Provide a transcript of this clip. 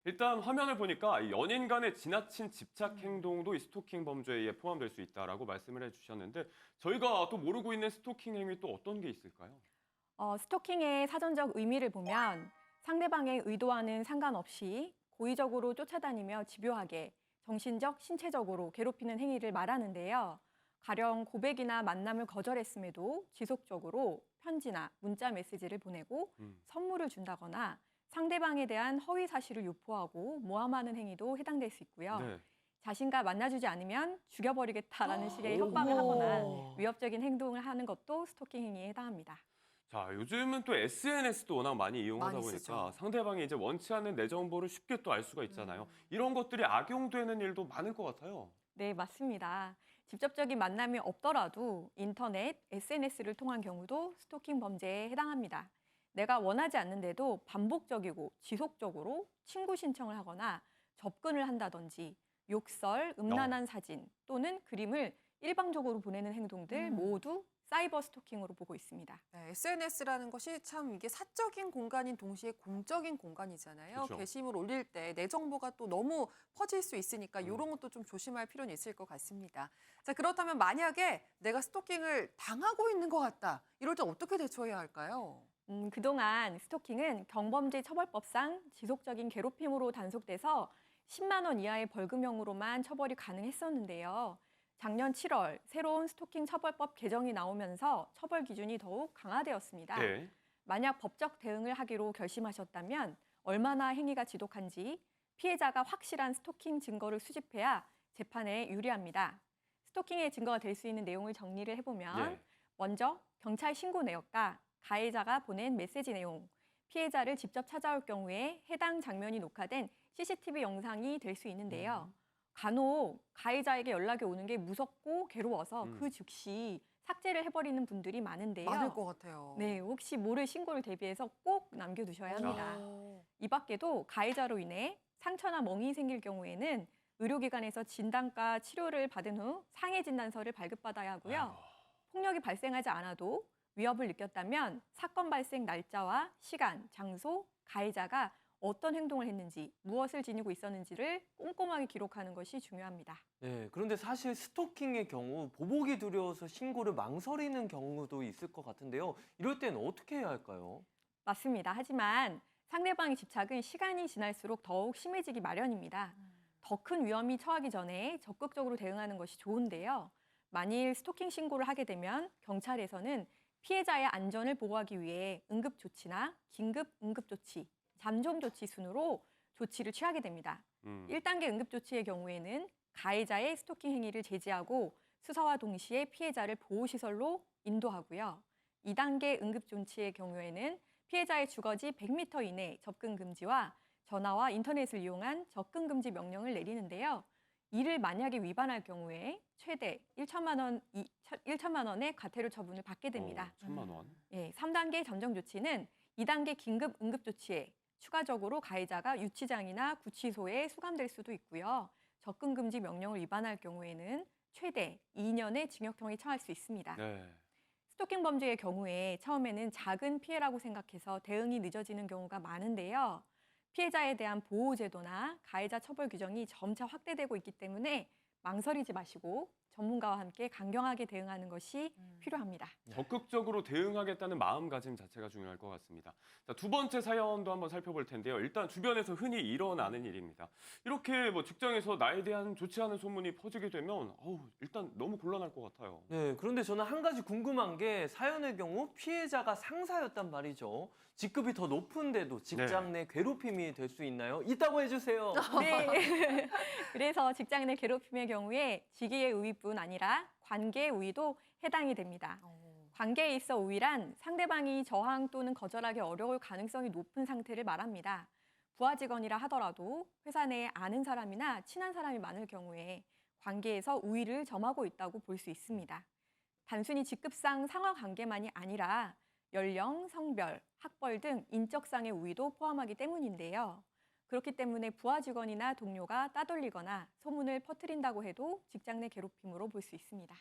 일단 화면을 보니까 이 연인 간의 지나친 집착 행동도 이 스토킹 범죄에 포함될 수 있다라고 말씀을 해주셨는데 저희가 또 모르고 있는 스토킹 행위 또 어떤 게 있을까요? 스토킹의 사전적 의미를 보면 상대방의 의도와는 상관없이 고의적으로 쫓아다니며 집요하게 정신적, 신체적으로 괴롭히는 행위를 말하는데요. 가령 고백이나 만남을 거절했음에도 지속적으로 편지나 문자 메시지를 보내고 선물을 준다거나 상대방에 대한 허위 사실을 유포하고 모함하는 행위도 해당될 수 있고요. 네. 자신과 만나주지 않으면 죽여버리겠다라는 식의 협박을 하거나 어머. 위협적인 행동을 하는 것도 스토킹 행위에 해당합니다. 자, 요즘은 또 SNS도 워낙 많이 이용하다 많이 보니까 쓰죠. 상대방이 이제 원치 않는 내 정보를 쉽게 또 알 수가 있잖아요. 이런 것들이 악용되는 일도 많을 것 같아요. 네, 맞습니다. 직접적인 만남이 없더라도 인터넷, SNS를 통한 경우도 스토킹 범죄에 해당합니다. 내가 원하지 않는데도 반복적이고 지속적으로 친구 신청을 하거나 접근을 한다든지 욕설, 음란한 사진 또는 그림을 일방적으로 보내는 행동들 모두 사이버 스토킹으로 보고 있습니다. 네, SNS라는 것이 참 이게 사적인 공간인 동시에 공적인 공간이잖아요. 그쵸. 게시물 올릴 때 내 정보가 또 너무 퍼질 수 있으니까 이런 것도 좀 조심할 필요는 있을 것 같습니다. 자, 그렇다면 만약에 내가 스토킹을 당하고 있는 것 같다. 이럴 때 어떻게 대처해야 할까요? 그동안 스토킹은 경범죄 처벌법상 지속적인 괴롭힘으로 단속돼서 10만 원 이하의 벌금형으로만 처벌이 가능했었는데요. 작년 7월 새로운 스토킹 처벌법 개정이 나오면서 처벌 기준이 더욱 강화되었습니다. 네. 만약 법적 대응을 하기로 결심하셨다면 얼마나 행위가 지독한지 피해자가 확실한 스토킹 증거를 수집해야 재판에 유리합니다. 스토킹의 증거가 될 수 있는 내용을 정리를 해보면 예. 먼저 경찰 신고 내역과 가해자가 보낸 메시지 내용, 피해자를 직접 찾아올 경우에 해당 장면이 녹화된 CCTV 영상이 될 수 있는데요. 간혹 가해자에게 연락이 오는 게 무섭고 괴로워서 그 즉시 삭제를 해버리는 분들이 많은데요. 많을 것 같아요. 네, 혹시 모를 신고를 대비해서 꼭 남겨두셔야 합니다. 어. 이 밖에도 가해자로 인해 상처나 멍이 생길 경우에는 의료기관에서 진단과 치료를 받은 후 상해 진단서를 발급받아야 하고요. 폭력이 발생하지 않아도 위협을 느꼈다면 사건 발생 날짜와 시간, 장소, 가해자가 어떤 행동을 했는지, 무엇을 지니고 있었는지를 꼼꼼하게 기록하는 것이 중요합니다. 네, 그런데 사실 스토킹의 경우 보복이 두려워서 신고를 망설이는 경우도 있을 것 같은데요. 이럴 때는 어떻게 해야 할까요? 맞습니다. 하지만 상대방의 집착은 시간이 지날수록 더욱 심해지기 마련입니다. 더 큰 위험이 처하기 전에 적극적으로 대응하는 것이 좋은데요. 만일 스토킹 신고를 하게 되면 경찰에서는 피해자의 안전을 보호하기 위해 응급조치나 긴급 응급조치, 잠정조치 순으로 조치를 취하게 됩니다. 1단계 응급조치의 경우에는 가해자의 스토킹 행위를 제지하고 수사와 동시에 피해자를 보호시설로 인도하고요. 2단계 응급조치의 경우에는 피해자의 주거지 100m 이내 접근 금지와 전화와 인터넷을 이용한 접근 금지 명령을 내리는데요. 이를 만약에 위반할 경우에 최대 1천만 원의 과태료 처분을 받게 됩니다. 1,000만 원. 예, 3단계 잠정 조치는 2단계 긴급 응급 조치에 추가적으로 가해자가 유치장이나 구치소에 수감될 수도 있고요. 접근 금지 명령을 위반할 경우에는 최대 2년의 징역형이 처할 수 있습니다. 네. 스토킹 범죄의 경우에 처음에는 작은 피해라고 생각해서 대응이 늦어지는 경우가 많은데요. 피해자에 대한 보호 제도나 가해자 처벌 규정이 점차 확대되고 있기 때문에 망설이지 마시고 전문가와 함께 강경하게 대응하는 것이 필요합니다. 적극적으로 대응하겠다는 마음가짐 자체가 중요할 것 같습니다. 자, 두 번째 사연도 한번 살펴볼 텐데요. 일단 주변에서 흔히 일어나는 일입니다. 이렇게 뭐 직장에서 나에 대한 좋지 않은 소문이 퍼지게 되면 일단 너무 곤란할 것 같아요. 네, 그런데 저는 한 가지 궁금한 게 사연의 경우 피해자가 상사였단 말이죠. 직급이 더 높은데도 직장 내 괴롭힘이 될 수 있나요? 있다고 해주세요. 네. 그래서 직장 내 괴롭힘의 경우에 직위의 우위뿐 아니라 관계의 우위도 해당이 됩니다. 관계에 있어 우위란 상대방이 저항 또는 거절하기 어려울 가능성이 높은 상태를 말합니다. 부하 직원이라 하더라도 회사 내에 아는 사람이나 친한 사람이 많을 경우에 관계에서 우위를 점하고 있다고 볼 수 있습니다. 단순히 직급상 상하 관계만이 아니라 연령, 성별, 학벌 등 인적상의 우위도 포함하기 때문인데요. 그렇기 때문에 부하 직원이나 동료가 따돌리거나 소문을 퍼뜨린다고 해도 직장 내 괴롭힘으로 볼 수 있습니다.